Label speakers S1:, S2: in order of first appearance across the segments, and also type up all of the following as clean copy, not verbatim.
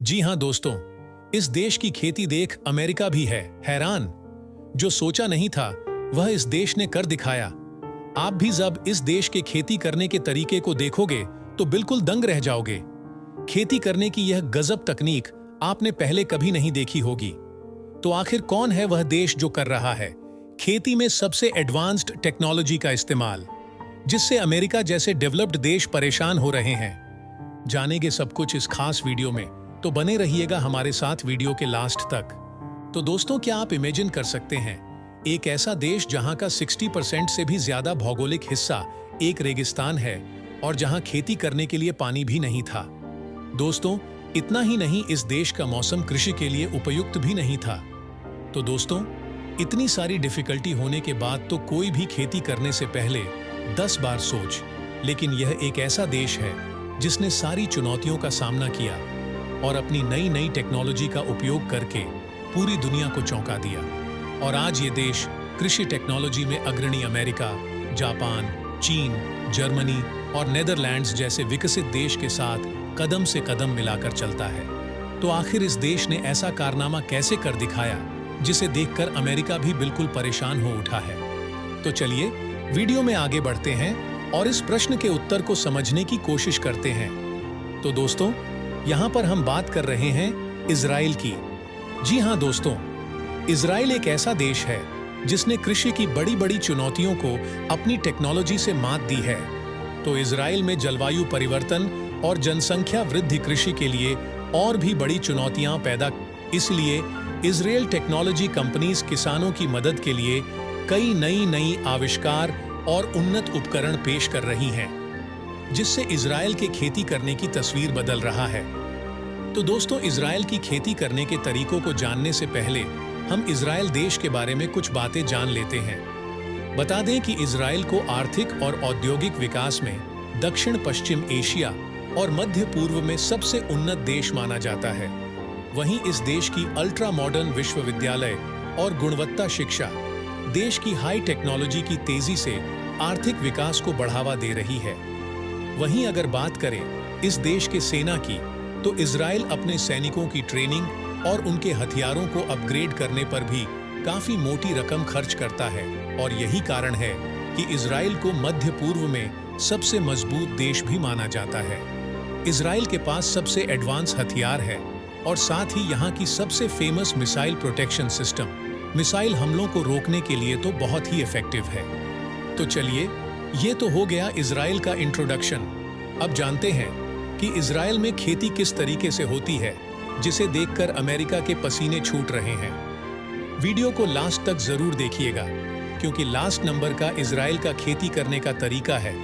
S1: जी हाँ दोस्तों, इस देश की खेती देख अमेरिका भी है हैरान। जो सोचा नहीं था वह इस देश ने कर दिखाया। आप भी जब इस देश के खेती करने के तरीके को देखोगे तो बिल्कुल दंग रह जाओगे। खेती करने की यह गजब तकनीक आपने पहले कभी नहीं देखी होगी। तो आखिर कौन है वह देश जो कर रहा है खेती में सबसे एडवांस्ड टेक्नोलॉजी का इस्तेमाल, जिससे अमेरिका जैसे डेवलप्ड देश परेशान हो रहे हैं? जानेंगे सब कुछ इस खास वीडियो में, तो बने रहिएगा हमारे साथ वीडियो के लास्ट तक। तो दोस्तों, क्या आप इमेजिन कर सकते हैं एक ऐसा देश जहां का 60% से भी ज्यादा भौगोलिक हिस्सा एक रेगिस्तान है और जहां खेती करने के लिए पानी भी नहीं था। दोस्तों, इतना ही नहीं, इस देश का मौसम कृषि के लिए उपयुक्त भी नहीं था। तो दोस्तों, इतनी सारी डिफिकल्टी होने के बाद तो कोई भी खेती करने से पहले 10 बार सोच। लेकिन यह एक ऐसा देश है जिसने सारी चुनौतियों का सामना किया और अपनी नई नई टेक्नोलॉजी का उपयोग करके पूरी दुनिया को चौंका दिया। और आज ये देश कृषि टेक्नोलॉजी में अग्रणी अमेरिका, जापान, चीन, जर्मनी और नेदरलैंड्स जैसे विकसित देश के साथ कदम से कदम मिलाकर चलता है। तो आखिर इस देश ने ऐसा कारनामा कैसे कर दिखाया जिसे देखकर अमेरिका भी बिल्कुल परेशान हो उठा है? तो चलिए वीडियो में आगे बढ़ते हैं और इस प्रश्न के उत्तर को समझने की कोशिश करते हैं। तो दोस्तों, यहाँ पर हम बात कर रहे हैं इजराइल की। जी हाँ दोस्तों, इजराइल एक ऐसा देश है जिसने कृषि की बड़ी बड़ी चुनौतियों को अपनी टेक्नोलॉजी से मात दी है। तो इजराइल में जलवायु परिवर्तन और जनसंख्या वृद्धि कृषि के लिए और भी बड़ी चुनौतियां पैदा, इसलिए इजराइल टेक्नोलॉजी कंपनीज किसानों की मदद के लिए कई नई आविष्कार और उन्नत उपकरण पेश कर रही हैं, जिससे इजराइल के खेती करने की तस्वीर बदल रहा है। तो दोस्तों, इजराइल की खेती करने के तरीकों को जानने से पहले हम इजराइल देश के बारे में कुछ बातें जान लेते हैं। बता दें कि इजराइल को आर्थिक और औद्योगिक विकास में दक्षिण पश्चिम एशिया और मध्य पूर्व में सबसे उन्नत देश माना जाता है। वहीं इस देश की अल्ट्रा मॉडर्न विश्वविद्यालय और गुणवत्ता शिक्षा देश की हाई टेक्नोलॉजी की तेजी से आर्थिक विकास को बढ़ावा दे रही है। वहीं अगर बात करें इस देश के सेना की, तो इजराइल अपने सैनिकों की ट्रेनिंग और उनके हथियारों को अपग्रेड करने पर भी काफी मोटी रकम खर्च करता है। और यही कारण है कि इजराइल को मध्य पूर्व में सबसे मजबूत देश भी माना जाता है। इजराइल के पास सबसे एडवांस हथियार है और साथ ही यहाँ की सबसे famous missile protection system missile हमलों को रोकने के लिए तो बहुत ही इफेक्टिव है। तो चलिए, ये तो हो गया इजराइल का इंट्रोडक्शन। अब जानते हैं कि इजराइल में खेती किस तरीके से होती है, जिसे देखकर अमेरिका के पसीने छूट रहे हैं। वीडियो को लास्ट तक जरूर देखिएगा, क्योंकि लास्ट नंबर का इजराइल का खेती करने का तरीका है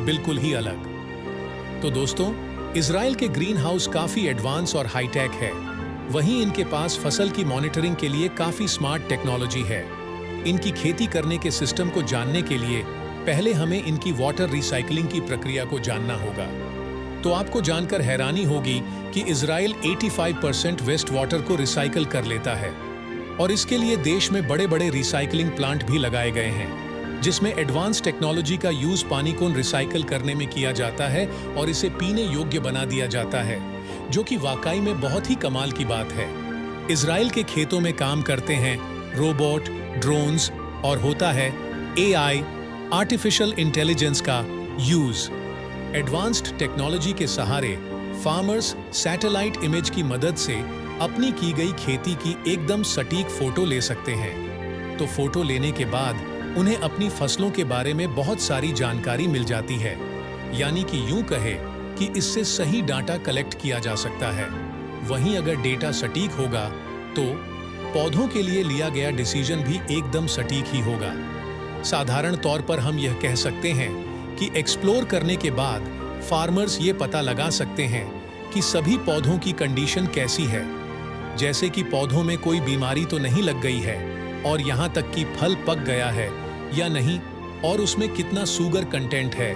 S1: बिल्कुल ही अलग। तो दोस्तों, इजराइल के ग्रीन हाउस काफी एडवांस और हाईटेक है। वहीं इनके पास फसल की मॉनिटरिंग के लिए काफी स्मार्ट टेक्नोलॉजी है। इनकी खेती करने के सिस्टम को जानने के लिए पहले हमें इनकी वाटर रिसाइकलिंग की प्रक्रिया को जानना होगा। तो आपको जानकर हैरानी होगी कि इजराइल 85% वेस्ट वाटर को रिसाइकल कर लेता है और इसके लिए देश में बड़े बड़े रिसाइकलिंग प्लांट भी लगाए गए हैं, जिसमें एडवांस टेक्नोलॉजी का यूज पानी को रिसाइकल करने में किया जाता है और इसे पीने योग्य बना दिया जाता है, जो कि वाकई में बहुत ही कमाल की बात है। इजराइल के खेतों में काम करते हैं रोबोट, ड्रोन्स और होता है AI आर्टिफिशियल इंटेलिजेंस का यूज। एडवांस्ड टेक्नोलॉजी के सहारे फार्मर्स सैटेलाइट इमेज की मदद से अपनी की गई खेती की एकदम सटीक फोटो ले सकते हैं। तो फोटो लेने के बाद उन्हें अपनी फसलों के बारे में बहुत सारी जानकारी मिल जाती है, यानी कि यूं कहे कि इससे सही डाटा कलेक्ट किया जा सकता है। वहीं अगर डेटा सटीक होगा तो पौधों के लिए लिया गया डिसीजन भी एकदम सटीक ही होगा। साधारण तौर पर हम यह कह सकते हैं कि एक्सप्लोर करने के बाद फार्मर्स ये पता लगा सकते हैं कि सभी पौधों की कंडीशन कैसी है, जैसे कि पौधों में कोई बीमारी तो नहीं लग गई है और यहाँ तक कि फल पक गया है या नहीं, और उसमें कितना शुगर कंटेंट है,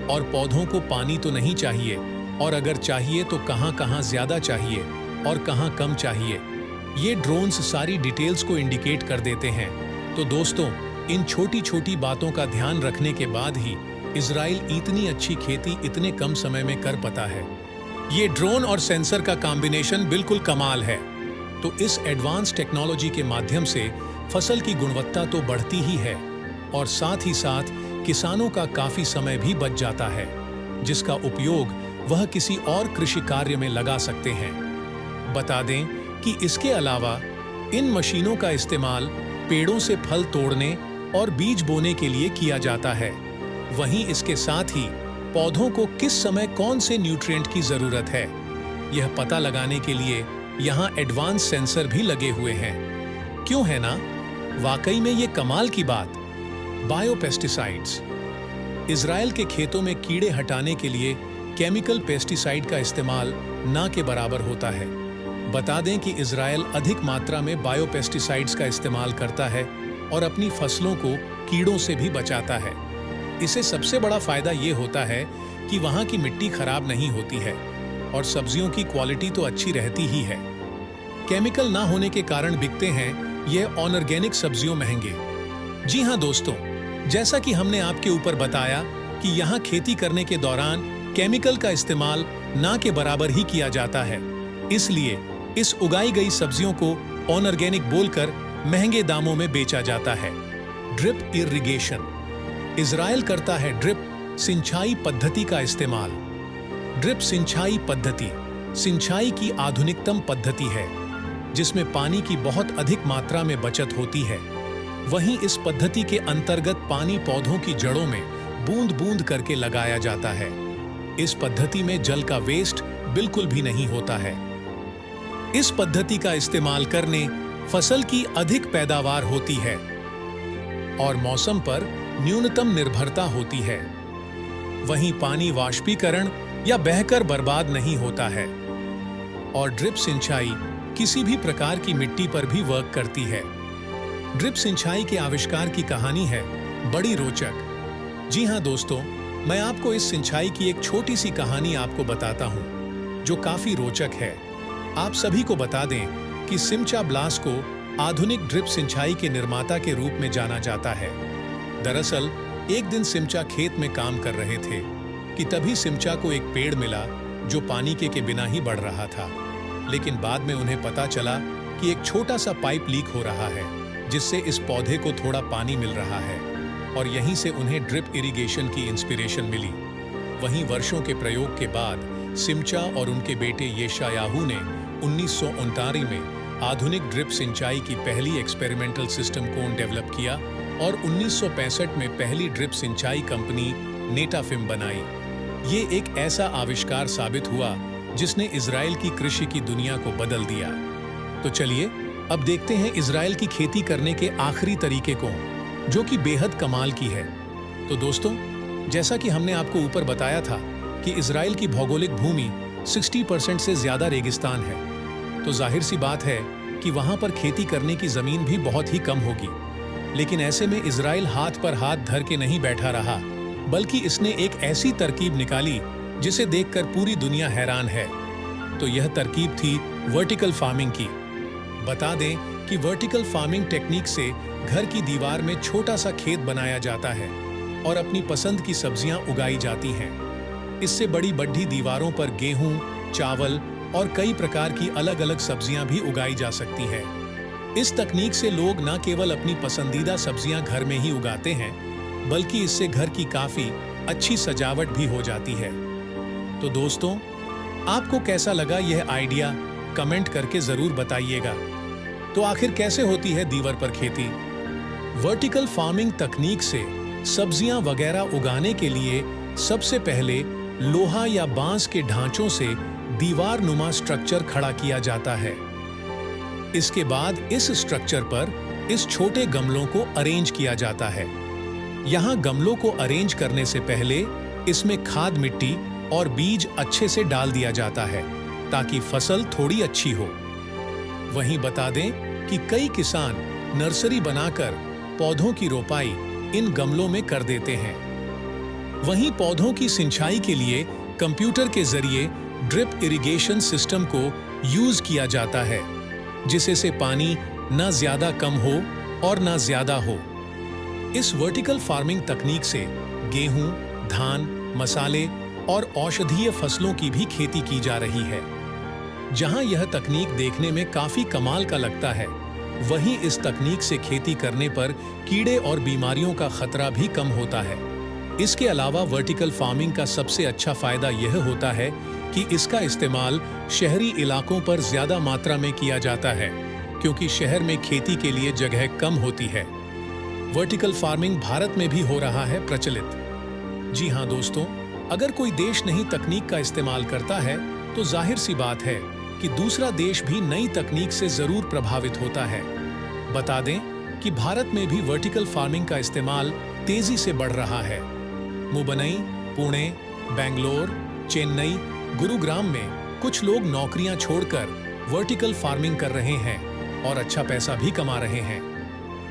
S1: और पौधों को पानी तो नहीं चाहिए, और अगर चाहिए तो कहाँ ज्यादा चाहिए और कहाँ कम चाहिए। ये ड्रोन्स सारी डिटेल्स को इंडिकेट कर देते हैं। तो दोस्तों, इन छोटी छोटी बातों का ध्यान रखने के बाद ही इजराइल इतनी अच्छी खेती इतने कम समय में कर पाता है। ये ड्रोन और सेंसर का कॉम्बिनेशन बिल्कुल कमाल है। तो इस एडवांस टेक्नोलॉजी के माध्यम से फसल की गुणवत्ता तो बढ़ती ही है और साथ ही साथ किसानों का काफी समय भी बच जाता है, जिसका उपयोग वह किसी और कृषि कार्य में लगा सकते हैं। बता दें कि इसके अलावा इन मशीनों का इस्तेमाल पेड़ों से फल तोड़ने और बीज बोने के लिए किया जाता है। वहीं इसके साथ ही पौधों को किस समय कौन से न्यूट्रिएंट की जरूरत है, यह पता लगाने के लिए यहाँ एडवांस सेंसर भी लगे हुए हैं। क्यों है ना? वाकई में ये कमाल की बात। बायोपेस्टिसाइड्स। इजराइल के खेतों में कीड़े हटाने के लिए केमिकल पेस्टिसाइड का इस्तेमाल ना के बराबर होता है। बता दें कि इजराइल अधिक मात्रा में बायोपेस्टिसाइड्स का इस्तेमाल करता है और अपनी फसलों को कीड़ों से भी बचाता है। इससे सबसे बड़ा फायदा ये होता है कि वहाँ की मिट्टी खराब नहीं होती है और सब्जियों की क्वालिटी तो अच्छी रहती ही है। केमिकल ना होने के कारण बिकते हैं यह ऑर्गेनिक सब्जियों महंगे। जी हाँ दोस्तों, जैसा कि हमने आपके ऊपर बताया कि यहाँ खेती करने के दौरान केमिकल का इस्तेमाल ना के बराबर ही किया जाता है, इसलिए इस उगाई गई सब्जियों को ऑर्गेनिक बोलकर महंगे दामों में बेचा जाता है। Drip irrigation. इजराइल करता है ड्रिप सिंचाई पद्धति का इस्तेमाल। ड्रिप सिंचाई पद्धति सिंचाई की आधुनिकतम पद्धति है जिसमें पानी की बहुत अधिक मात्रा में बचत होती है। वहीं इस पद्धति के अंतर्गत पानी पौधों की जड़ों में बूंद बूंद करके लगाया जाता है। इस पद्धति में जल का वेस्ट बिल्कुल भी नहीं होता है। इस पद्धति का इस्तेमाल करने फसल की अधिक पैदावार होती है और मौसम पर न्यूनतम निर्भरता होती है। वहीं पानी वाष्पीकरण या बहकर बर्बाद नहीं होता है और ड्रिप सिंचाई किसी भी प्रकार की मिट्टी पर भी वर्क करती है। ड्रिप सिंचाई के आविष्कार की कहानी है बड़ी रोचक। जी हाँ दोस्तों, मैं आपको इस सिंचाई की एक छोटी सी कहानी आपको बताता हूँ जो काफी रोचक है। आप सभी को बता दें कि सिमचा ब्लास को आधुनिक ड्रिप सिंचाई के निर्माता के रूप में जाना जाता है। दरअसल एक दिन सिमचा खेत में काम कर रहे थे कि तभी सिमचा को एक पेड़ मिला जो पानी के बिना ही बढ़ रहा था। लेकिन बाद में उन्हें पता चला कि एक छोटा सा पाइप लीक हो रहा है जिससे इस पौधे को थोड़ा पानी मिल रहा है और यहीं से उन्हें ड्रिप इरिगेशन की इंस्पिरेशन मिली। वहीं वर्षों के प्रयोग के बाद सिमचा और उनके बेटे येशायाहू ने 1939 में आधुनिक ड्रिप सिंचाई की पहली एक्सपेरिमेंटल सिस्टम को डेवलप किया और 1965 में पहली ड्रिप सिंचाई कंपनी नेटाफिम बनाई। ये एक ऐसा आविष्कार साबित हुआ जिसने इजराइल की कृषि की दुनिया को बदल दिया। तो चलिए अब देखते हैं इजराइल की खेती करने के आखिरी तरीके को, जो कि बेहद कमाल की है। तो दोस्तों, जैसा कि हमने आपको ऊपर बताया था कि इजराइल की भौगोलिक भूमि 60% से ज्यादा रेगिस्तान है, तो जाहिर सी बात है कि वहां पर खेती करने की जमीन भी बहुत ही कम होगी। लेकिन ऐसे में इजराइल हाथ पर हाथ धर के नहीं बैठा रहा, बल्कि इसने एक ऐसी तरकीब निकाली जिसे देखकर पूरी दुनिया हैरान है। तो यह तरकीब थी वर्टिकल फार्मिंग की। बता दें कि वर्टिकल फार्मिंग टेक्निक से घर की दीवार में छोटा सा खेत बनाया जाता है और अपनी पसंद की सब्जियां उगाई जाती हैं। इससे बड़ी बढ़ी दीवारों पर गेहूं, चावल और कई प्रकार की अलग अलग सब्जियां भी उगाई जा सकती है। इस तकनीक से लोग न केवल अपनी पसंदीदा सब्जियां घर में ही उगाते हैं, बल्कि इससे घर की काफी अच्छी सजावट भी हो जाती है। तो दोस्तों, आपको कैसा लगा यह आइडिया? कमेंट करके जरूर बताइएगा। तो आखिर कैसे होती है दीवार पर खेती? वर्टिकल फार्मिंग तकनीक से सब्जियां वगैरह उगाने के लिए सबसे पहले लोहा या बांस के ढांचों से दीवार नुमा स्ट्रक्चर खड़ा किया जाता है। इसके बाद इस स्ट्रक्चर पर इस छोटे गमलों को अरेंज किया जाता है। यहाँ गमलों को अरेंज करने से पहले इसमें खाद मिट्टी और बीज अच्छे से डाल दिया जाता है ताकि फसल थोड़ी अच्छी हो। वहीं बता दें कि कई किसान नर्सरी बनाकर पौधों की रोपाई इन गमलों में कर देते हैं। वहीं पौधों की सिंचाई के लिए कंप्यूटर के जरिए ड्रिप इरिगेशन सिस्टम को यूज किया जाता है, जिससे से पानी न ज्यादा कम हो और न ज्यादा हो। इस वर्टिकल फार्मिंग तकनीक से गेहूं, धान, मसाले और औषधीय फसलों की भी खेती की जा रही है। जहां यह तकनीक देखने में काफी कमाल का लगता है, वहीं इस तकनीक से खेती करने पर कीड़े और बीमारियों का खतरा भी कम होता है। इसके अलावा वर्टिकल फार्मिंग का सबसे अच्छा फायदा यह होता है कि इसका इस्तेमाल शहरी इलाकों पर ज्यादा मात्रा में किया जाता है, क्योंकि शहर में खेती के लिए जगह कम होती है। वर्टिकल फार्मिंग भारत में भी हो रहा है प्रचलित। जी हाँ दोस्तों, अगर कोई देश नई तकनीक का इस्तेमाल करता है तो जाहिर सी बात है कि दूसरा देश भी नई तकनीक से जरूर प्रभावित होता है। बता दें कि भारत में भी वर्टिकल फार्मिंग का इस्तेमाल तेजी से बढ़ रहा है। मुंबई, पुणे, बेंगलोर, चेन्नई, गुरुग्राम में कुछ लोग नौकरियां छोड़कर वर्टिकल फार्मिंग कर रहे हैं और अच्छा पैसा भी कमा रहे हैं।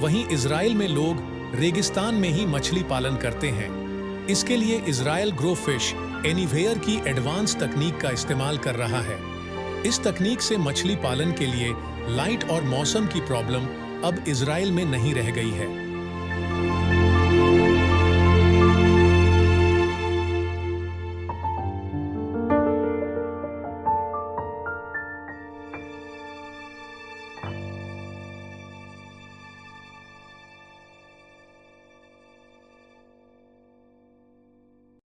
S1: वहीं इजराइल में लोग रेगिस्तान में ही मछली पालन करते हैं। इसके लिए इजराइल ग्रो फिश एनीवेयर की एडवांस तकनीक का इस्तेमाल कर रहा है। इस तकनीक से मछली पालन के लिए लाइट और मौसम की प्रॉब्लम अब इजराइल में नहीं रह गई है।